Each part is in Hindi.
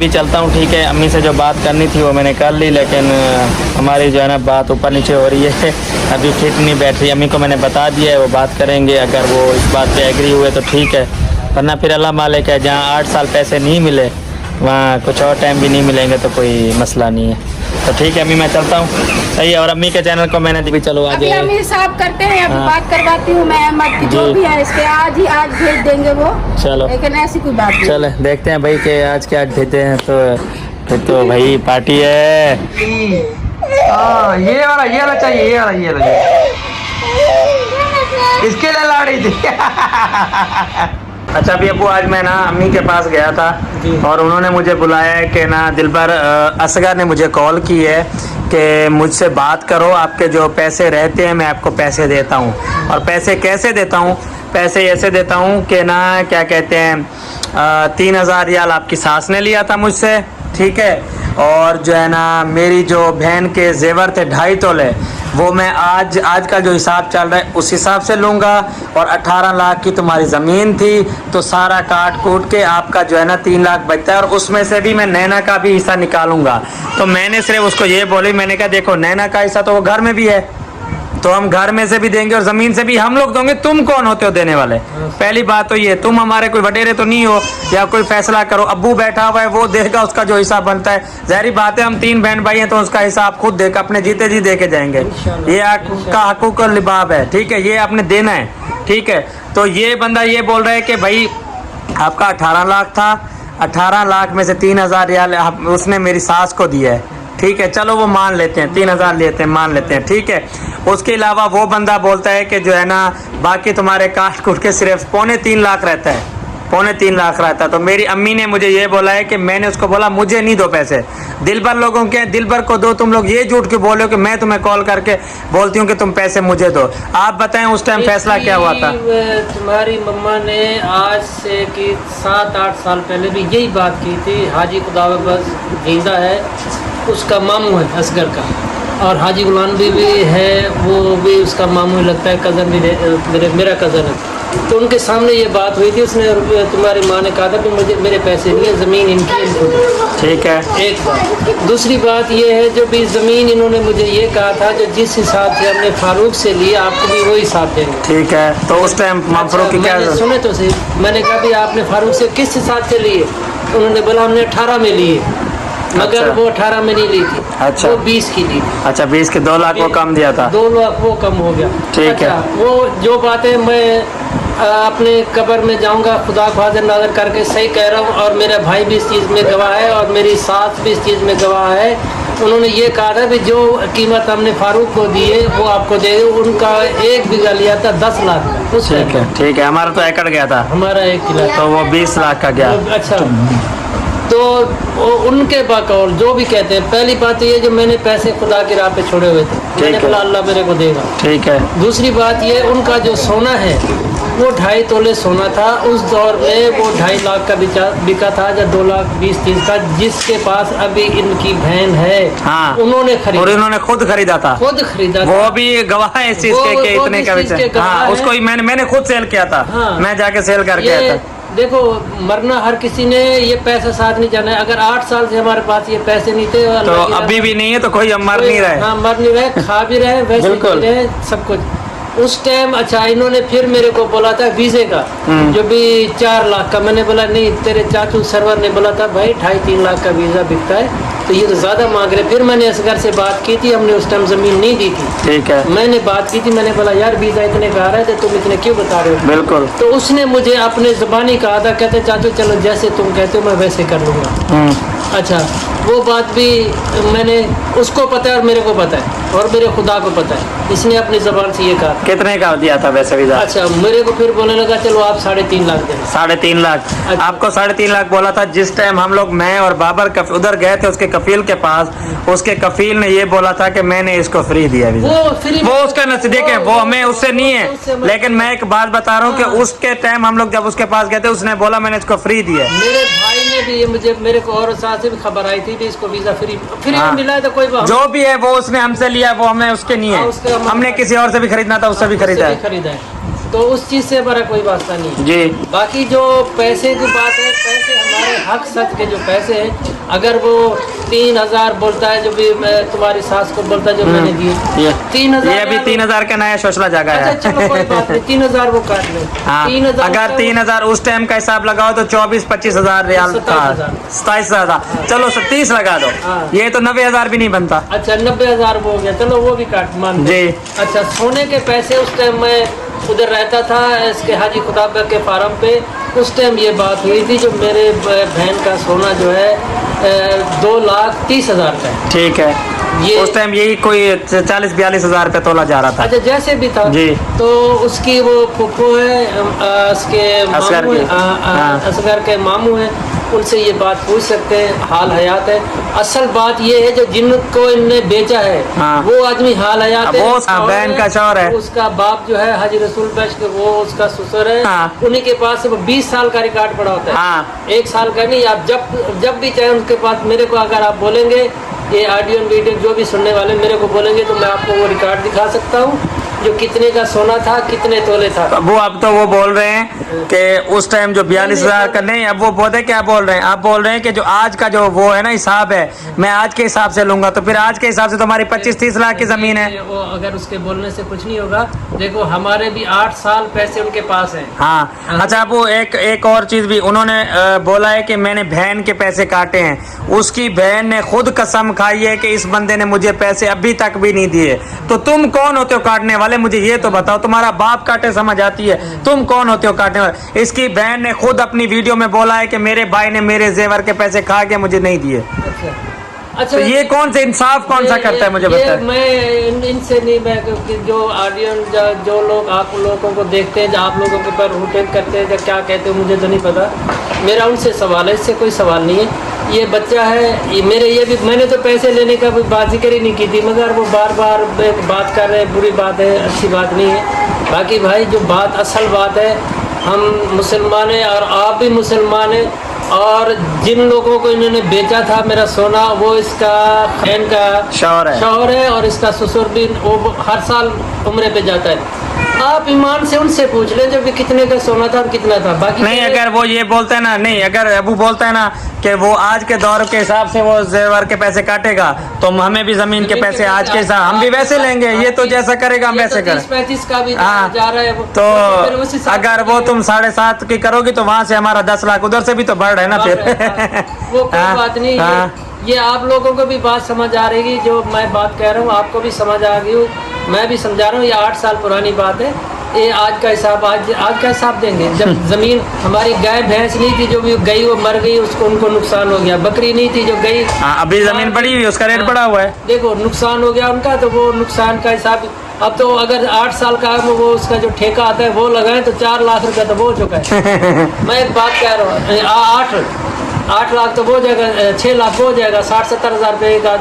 चलता हूँ, ठीक है। अम्मी से जो बात करनी थी वो मैंने कर ली, लेकिन हमारी जो है ना बात ऊपर नीचे हो रही है, अभी फिट नहीं बैठ रही। अम्मी को मैंने बता दिया है, वो बात करेंगे। अगर वो इस बात पे एग्री हुए तो ठीक है, वरना फिर अल्लाह मालिक है। जहाँ 8 साल पैसे नहीं मिले वहाँ कुछ और टाइम भी नहीं मिलेंगे तो कोई मसला नहीं है। तो ठीक है अम्मी, मैं चलता हूँ। सही है। और अम्मी के चैनल को मैंने भी चलो आज अम्मी साफ करते हैं, अभी बात करवाती हूँ मैं अहमद की, जो भी है इसके आज भेज देंगे वो। चलो, लेकिन ऐसी कोई बात नहीं। चले देखते हैं भाई के आज के आज भेजते हैं तो फिर तो भाई पार्टी है। ये वाला चाहिए, ये वाला इसके लिए ला रही थी। अच्छा अभी अबू, आज मैं ना अम्मी के पास गया था और उन्होंने मुझे बुलाया है कि ना दिलबर असगर ने मुझे कॉल की है कि मुझसे बात करो, आपके जो पैसे रहते हैं मैं आपको पैसे देता हूँ। और पैसे कैसे देता हूँ? पैसे ऐसे देता हूँ कि ना क्या कहते हैं 3000 रियाल आपकी सास ने लिया था मुझसे, ठीक है। और जो है ना मेरी जो बहन के जेवर थे 2.5 तोले, वो मैं आज का जो हिसाब चल रहा है उस हिसाब से लूँगा। और 18 लाख की तुम्हारी ज़मीन थी, तो सारा काट कूट के आपका जो है ना 3 लाख बचता है। और उसमें से भी मैं नैना का भी हिस्सा निकालूंगा। तो मैंने सिर्फ उसको ये बोली, मैंने कहा देखो नैना का हिस्सा तो वो घर में भी है, तो हम घर में से भी देंगे और ज़मीन से भी हम लोग देंगे। तुम कौन होते हो देने वाले? पहली बात तो ये, तुम हमारे कोई वडेरे तो नहीं हो या कोई फैसला करो। अब्बू बैठा हुआ है, वो देगा, उसका जो हिसाब बनता है। ज़ाहिर बात है हम 3 बहन भाई हैं, तो उसका हिसाब खुद देकर अपने जीते जी दे के जाएंगे। ये आपका हकूक और लिबाब है, ठीक है, ये आपने देना है, ठीक है। तो ये बंदा ये बोल रहा है कि भाई आपका 18 लाख था, 18 लाख में से 3000 रियाल उसने मेरी सास को दिया है, ठीक है। चलो वो मान लेते हैं, 3000 लेते हैं, मान लेते हैं, ठीक है। उसके अलावा वो बंदा बोलता है कि जो है ना बाकी तुम्हारे काट कुट के सिर्फ 2.25 लाख रहता है, 2.25 लाख रहता है। तो मेरी अम्मी ने मुझे ये बोला है कि मैंने उसको बोला मुझे नहीं दो पैसे, दिलबर लोगों के, दिलबर को दो। तुम लोग ये झूठ क्यों बोले हो कि मैं तुम्हें कॉल करके बोलती हूँ कि तुम पैसे मुझे दो? आप बताएं उस टाइम फैसला क्या हुआ था? तुम्हारी मम्मा ने आज से कि 7-8 साल पहले भी यही बात की थी। हाजी खुदावे बस जिंदा है, उसका मामू है असगर का, और हाजी गुलाम भी है, वो भी उसका मामू ही लगता है, कज़न भी मेरा कज़न है। तो उनके सामने ये बात हुई थी, उसने तुम्हारी माँ ने कहा था कि मुझे मेरे पैसे नहीं है, ज़मीन इनकी, इनको दो, ठीक है। एक बात। दूसरी बात ये है, जो भी ज़मीन इन्होंने मुझे ये कहा था जो जिस हिसाब से हमने फारूक से लिया आपको भी वही हिसाब देंगे, ठीक है। तो उस टाइम फारूक की क्या सुने तो सही, मैंने कहा भी आपने फारूक से किस हिसाब से लिए? उन्होंने बोला हमने 18 में लिए, मगर अच्छा। वो 18 में नहीं ली थी, अच्छा, वो 20 की ली। अच्छा 20 के 2 लाख वो कम दिया था, 2 लाख वो कम हो गया, ठीक है। वो जो बातें मैं अपने कब्र में जाऊंगा खुदा को हाजिर नाज़र करके सही कह रहा हूँ, और मेरा भाई भी इस चीज़ में गवाह है और मेरी सास भी इस चीज़ में गवाह है। उन्होंने ये कहा था कि जो कीमत हमने फारूक को दी है वो आपको दे, उनका 1 बीघा लिया था 10 लाख उस ठीक है, ठीक है। हमारा तो एकड़ गया था, हमारा 1 किला, तो वो 20 लाख का गया। अच्छा, तो उनके बकौल जो भी कहते हैं, पहली बात ये जो मैंने पैसे खुदा की राह पे छोड़े हुए थे, मैंने बोला अल्लाह मेरे को देगा, ठीक है। दूसरी बात ये उनका जो सोना है वो 2.5 तोले सोना था। उस दौर में वो 2.5 लाख का बिका था या 2,20,30 का, जिसके पास अभी इनकी बहन है, हाँ, उन्होंने खरीदा, और इन्होंने खुद खरीदा था, खुद खरीदा, वो भी गवाह है इस चीज के इतने का बेचा। हाँ, उसको ही मैंने खुद सेल किया था, मैं जाके सेल करके आया था। देखो मरना हर किसी ने, ये पैसा साथ नहीं जाना है। अगर 8 साल से हमारे पास ये पैसे नहीं थे तो अभी भी नहीं है, तो कोई मर नहीं रहे। हाँ, मर नहीं रहे, खा भी रहे, वैसे भी रहे, सब कुछ। उस टाइम अच्छा इन्होंने फिर मेरे को बोला था वीज़े का जो भी 4 लाख का, मैंने बोला नहीं, तेरे चाचू सरवर ने बोला था भाई 2.5-3 लाख का वीज़ा बिकता है, तो ये तो ज़्यादा मांग रहे। फिर मैंने असगर से बात की थी, हमने उस टाइम ज़मीन नहीं दी थी, ठीक है, मैंने बात की थी, मैंने बोला यार वीज़ा इतने का आ रहा है तो तुम इतने क्यों बता रहे हो? बिल्कुल। तो उसने मुझे अपने ज़बानी कहा था, कहते चाचू चलो जैसे तुम कहते हो मैं वैसे कर लूँगा। अच्छा, वो बात भी मैंने उसको पता है और मेरे को पता है और मेरे खुदा को पता है, इसने अपनी ज़बान से ये कहा। कितने का दिया था वैसे वीज़ा? अच्छा, मेरे को फिर बोलने लगा चलो आप 3.5 लाख देना। 3.5 लाख? अच्छा। आपको 3.5 लाख बोला था जिस टाइम हम लोग, मैं और बाबर उधर गए थे उसके कफील के पास, उसके कफील ने ये बोला था कि मैंने इसको फ्री दिया वीज़ा। वो उसका नजदीक है, वो हमें उससे नहीं है, लेकिन मैं एक बात बता रहा हूँ कि उसके टाइम हम लोग जब उसके पास गए थे उसने बोला मैंने इसको फ्री दिया। मेरे भाई ने भी ये मुझे, मेरे को और साथ से भी खबर आई थी कि इसको वीज़ा फ्री में मिला है, तो कोई बात जो भी है वो उसने हमसे लिया, वो हमें उसके नहीं है, हमने किसी और से भी खरीदना था, उससे भी खरीदा है। तो उस चीज़ से हमारा कोई वास्ता नहीं है। जी बाकी जो पैसे की बात है, पैसे हमारे हक सच के जो पैसे हैं, अगर वो 3000 बोलता है, जो भी मैं तुम्हारी सास को बोलता है जो मैंने दिए ये 3000, ये अभी 3000 का नया शोषला जगह अच्छा है। चलो कोई बात नहीं, 3000 वो काट ले। हाँ 3000 अगर 3000 उस टाइम का हिसाब लगाओ तो 24-25 हजार रियाल था, 27,000। चलो 30 लगा दो, हाँ। ये तो 90,000 भी नहीं बनता। अच्छा 90,000 वो हो गया, चलो वो भी काट मान जी। अच्छा सोने के पैसे उस टाइम मैं उधर रहता था इसके हाजी खुदाबा के फार्म पे, उस टाइम ये बात हुई थी, जो मेरे बहन का सोना जो है 2,30,000 का है। ठीक है, ये उस टाइम यही कोई 40-42 हजार रुपये तोला जा रहा था। अच्छा जैसे भी था जी। तो उसकी वो फुफो है, उसके असगर मामू की। हाँ। असगर के मामू हैं, उनसे ये बात पूछ सकते हैं, हाल हयात है। असल बात ये है जो जिनको इनने बेचा है हाँ। वो आदमी हाल हयात अब है, वो शौहर बहन का शौहर है। उसका बाप जो है हाजी रसूल बख्श के, वो उसका ससुर है। हाँ। उन्हीं के पास वो 20 साल का रिकॉर्ड पड़ा होता है। हाँ। 1 साल का नहीं। आप जब भी चाहे उनके पास, मेरे को अगर आप बोलेंगे, ये ऑडियो वीडियो जो भी सुनने वाले मेरे को बोलेंगे, तो मैं आपको वो रिकॉर्ड दिखा सकता हूँ जो कितने का सोना था, कितने तोले था। वो अब तो वो बोल रहे हैं कि उस टाइम जो 42,000 का नहीं, अब वो बोलते क्या बोल रहे हैं, आप बोल रहे हैं कि जो आज का जो वो है ना हिसाब है, मैं आज के हिसाब से लूंगा, तो फिर आज के हिसाब से तो हमारी 25-30 लाख की जमीन है। वो अगर उसके बोलने से कुछ नहीं होगा, देखो हमारे भी 8 साल पैसे उनके पास हैं। हाँ अच्छा, अब वो एक और चीज भी उन्होंने बोला है कि मैंने बहन के पैसे काटे हैं, उसकी बहन ने खुद कसम खाई है कि इस बंदे ने मुझे पैसे अभी तक भी नहीं दिए। तो तुम कौन होते हो काटने वाले, मुझे ये तो बताओ। तुम्हारा बाप काटे समझ आती है, तुम कौन होते हो काटने वाले। इसकी बहन ने खुद अपनी वीडियो में बोला है कि मेरे भाई ने मेरे जेवर के पैसे खा के मुझे नहीं दिए। अच्छा तो ये कौन से इंसाफ कौन सा करता है, मुझे बताओ। मैं इनसे नहीं, मैं जो ऑडियंस जो लोग आप लोगों को देखते हैं, जो आप लोगों के ऊपर रोटेट करते हैं, क्या कहते हैं मुझे तो नहीं पता। मेरा उनसे सवाल है, इससे कोई सवाल नहीं है। ये बच्चा है, ये मेरे, ये भी मैंने तो पैसे लेने का कोई बात जिक्र ही नहीं की थी, मगर वो बार बार बात कर रहे हैं, बुरी बात है, अच्छी बात नहीं है। बाकी भाई जो बात असल बात है, हम मुसलमान हैं और आप भी मुसलमान हैं, और जिन लोगों को इन्होंने बेचा था मेरा सोना, वो इसका बहन का शौहर है और इसका ससुर भी, वो हर साल उम्रे पे जाता है। आप ईमान से उनसे पूछ लें जो भी कितने का सोना था और कितना था। बाकी नहीं, अगर वो ये बोलता है ना, नहीं अगर अबू बोलता है ना कि वो आज के दौर के हिसाब से वो जेवर के पैसे काटेगा, तो हमें भी जमीन के पैसे आज के हिसाब हम भी वैसे लेंगे। ये तो जैसा करेगा हम वैसे करें। 35 का भी हाँ, जा रहा है तो अगर वो तुम 7.5 की करोगी तो वहाँ से हमारा 10 लाख उधर से भी तो बढ़ रहा है ना फिर। वो कोई बात नहीं। ये आप लोगों को भी बात समझ आ रही है, जो मैं बात कह रहा हूँ आपको भी समझ आ गई, मैं भी समझा रहा हूँ। ये 8 साल पुरानी बात है। ये आज का हिसाब, आज का हिसाब देंगे। जब जमीन हमारी गाय भैंस नहीं थी, जो भी गई वो मर गई, उसको उनको नुकसान हो गया। बकरी नहीं थी जो गई, अभी जमीन पड़ी हुई, उसका रेट बढ़ा हुआ है, देखो नुकसान हो गया उनका, तो वो नुकसान का हिसाब। अब तो अगर 8 साल का वो उसका जो ठेका आता है वो लगाए तो 4 लाख रुपया तो वो हो चुका है। मैं एक बात कह रहा हूँ, 8 लाख तो वो जाएगा, 6 लाख हो जाएगा, 60-70 हज़ार रुपये का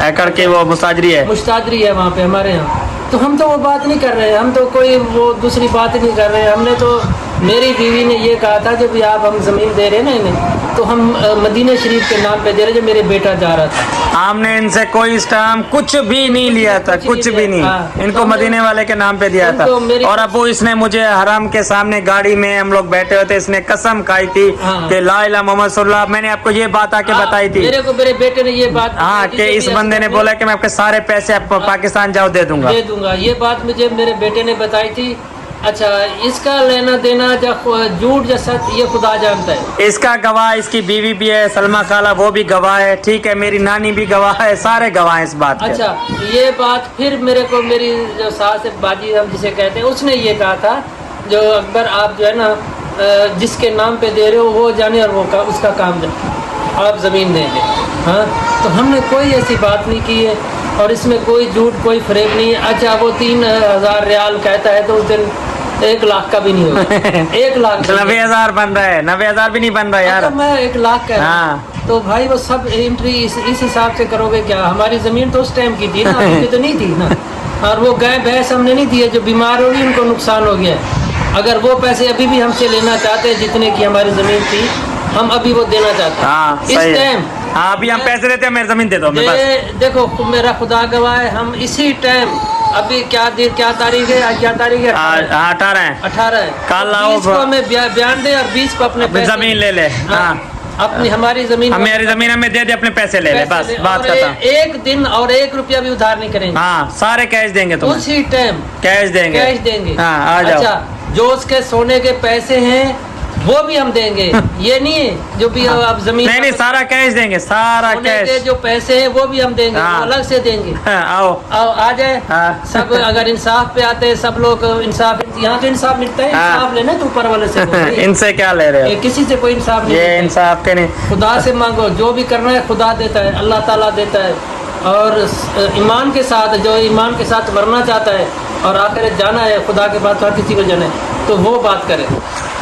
एकड़ की वो मुस्ताजरी है वहाँ पे हमारे यहाँ। तो हम तो वो बात नहीं कर रहे हैं, हम तो कोई वो दूसरी बात ही नहीं कर रहे हैं। हमने तो, मेरी बीवी ने ये कहा था जब आप हम ज़मीन दे रहे हैं ना इन्हें, तो हम मदीना शरीफ के नाम पे दे रहे, जो मेरे बेटा जा रहा था। हमने इनसे कोई स्टाम्प कुछ भी नहीं लिया था, कुछ भी नहीं। इनको मदीने वाले के नाम पे दिया था। और अब वो इसने मुझे हराम के सामने गाड़ी में हम लोग बैठे हुए थे, इसने कसम खाई थी कि ला इलाहा मोहम्मद सल्लल्लाहु। मैंने आपको ये बात आके बताई थी, मेरे बेटे ने ये बात, हाँ, कि इस बंदे ने बोला कि मैं आपके सारे पैसे आप पाकिस्तान जाओ दे दूंगा। ये बात मुझे मेरे बेटे ने बताई थी। अच्छा, इसका लेना देना झूठ या सच ये खुदा जानता है। इसका गवाह इसकी बीवी भी है, सलमा खाला, वो भी गवाह है, ठीक है, मेरी नानी भी गवाह है, सारे गवाह हैं इस बात के। अच्छा, ये बात फिर मेरे को मेरी जो सास है, बाजी हम जिसे कहते हैं, उसने ये कहा था, जो अकबर आप जो है ना जिसके नाम पे दे रहे हो वो जाने और वो उसका काम जाने, आप ज़मीन दे दें। हाँ, तो हमने कोई ऐसी बात नहीं की है और इसमें कोई झूठ कोई फरेब नहीं है। अच्छा, वो 3000 रियाल कहता है तो उस दिन 1 लाख का भी नहीं होगा। 1 लाख 90,000 बन रहा है, 90,000 भी नहीं बन रहा यार। मैं 1 लाख कह रहा हूं। तो भाई वो सब एंट्री इस हिसाब से करोगे क्या? हमारी जमीन तो उस टाइम की थी ना, अभी तो नहीं थी ना। और वो गाय भैंस हमने नहीं दिए, जो बीमार होगी उनको नुकसान हो गया। अगर वो पैसे अभी भी हमसे लेना चाहते हैं जितने की हमारी जमीन थी, हम अभी वो देना चाहते हैं इस टाइम। हाँ, अभी हम पैसे देते हैं, मेरी जमीन दे दो। देखो मेरा खुदा गवाह है, हम इसी टाइम अभी क्या तारीख है? आज क्या तारीख है? हाँ 18 है। 18 है। कल आओ। 20 को हमें बयान दे और 20 को अपने पैसे जमीन ले ले। हाँ अपनी हमारी जमीन मेरी जमीन हमें दे दे, अपने पैसे ले ले, बस बात खत्म। एक दिन और 1 रुपया भी उधार नहीं करेंगे। हाँ सारे कैश देंगे तुम्हें, उसी टाइम कैश देंगे। हाँ आ जाओ। अच्छा जो उसके सोने के पैसे हैं वो भी हम देंगे, ये नहीं है जो भी अब जमीन नहीं सारा कैश देंगे, सारा सोने के कैश। जो पैसे हैं वो भी हम देंगे, हाँ। वो अलग से देंगे। हाँ, आओ आ जाए। हाँ। सब अगर इंसाफ पे आते हैं सब लोग, इंसाफ यहाँ तो इंसाफ मिलता है। हाँ। इंसाफ लेना तो ऊपर वाले से बोलो। इनसे क्या ले रहे हो? किसी से कोई इंसाफ नहीं ये मिलता है। इंसाफ के नहीं। खुदा से मांगो, जो भी करना है खुदा देता है, अल्लाह ताला देता है। और ईमान के साथ, जो ईमान के साथ मरना चाहता है और आखिरत जाना है, खुदा के पास हर किसी को जाना है, तो वो बात करे।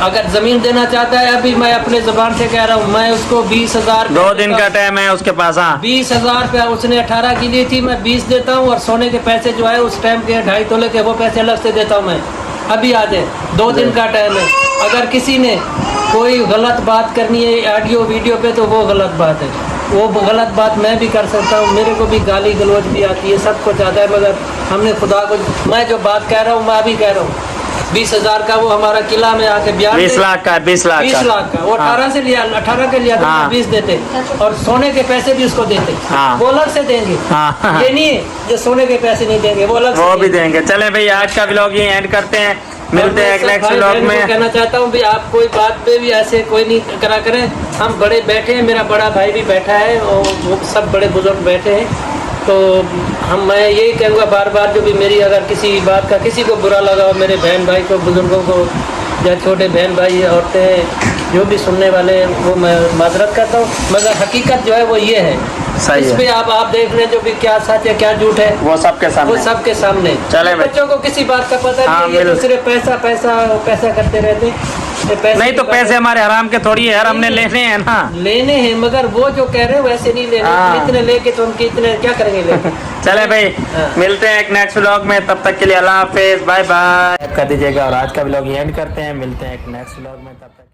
अगर ज़मीन देना चाहता है, अभी मैं अपने ज़बान से कह रहा हूँ, मैं उसको 20,000 2 दिन का टाइम है उसके पास। हाँ 20,000 रुपया उसने 18 की ली थी, मैं 20 देता हूँ। और सोने के पैसे जो है उस टाइम के 2.5 तोले के, वो पैसे अलग से देता हूँ मैं। अभी आ जाए, 2 दिन का टाइम है। अगर किसी ने कोई गलत बात करनी है ऑडियो वीडियो पे, तो वो गलत बात है। वो गलत बात मैं भी कर सकता हूँ, मेरे को भी गाली गलौज भी आती है, सब कुछ आता है। मगर हमने खुदा को, मैं जो बात कह रहा हूँ मैं अभी कह रहा हूँ। 20,000 का वो हमारा किला में आके बयान 20 लाख का, 20 लाख 20 लाख का वो 18 से लिया, 18 के लिया तो हाँ। 20 देते, और सोने के पैसे भी उसको देते। हाँ। वो अलग से देंगे। हाँ। ये नहीं है जो सोने के पैसे नहीं देंगे, वो अलग वो से भी देंगे। चले भाई आज का व्लॉग ये एंड करते हैं, मिलते हैं एक नेक्स्ट व्लॉग में। कहना चाहता हूँ भी आप कोई बात पे भी ऐसे कोई नहीं करा करें। हम बड़े बैठे हैं, मेरा बड़ा भाई भी बैठा है और वो सब बड़े बुजुर्ग बैठे हैं। तो मैं यही कहूँगा बार बार, जो भी मेरी अगर किसी बात का किसी को बुरा लगा हो, मेरे बहन भाई को, बुजुर्गों को, या छोटे बहन भाई औरतें जो भी सुनने वाले हैं, वो मैं माजरत करता हूँ। मगर हकीकत जो है वो ये है, सही इस है। पे आप देख लें जो भी क्या सच है क्या झूठ है, वो सबके वो सामने। सबके सामने। चले भाई। बच्चों को किसी बात का पता हाँ, नहीं है, ये दूसरे पैसा पैसा पैसा करते रहते। नहीं तो पैसे हमारे हराम के थोड़ी है यार, हमने लेने हैं ना। लेने हैं, मगर वो जो कह रहे हैं वैसे नहीं लेने। हाँ। इतने लेके तो उनके इतने क्या करेंगे लेके। चले भाई हाँ। मिलते हैं एक नेक्स्ट व्लॉग में, तब तक के लिए अल्लाह हाफिज, बाय बाय कर दीजिएगा। और आज का व्लॉग एंड करते हैं, मिलते हैं एक नेक्स्ट व्लॉग में, तब तक।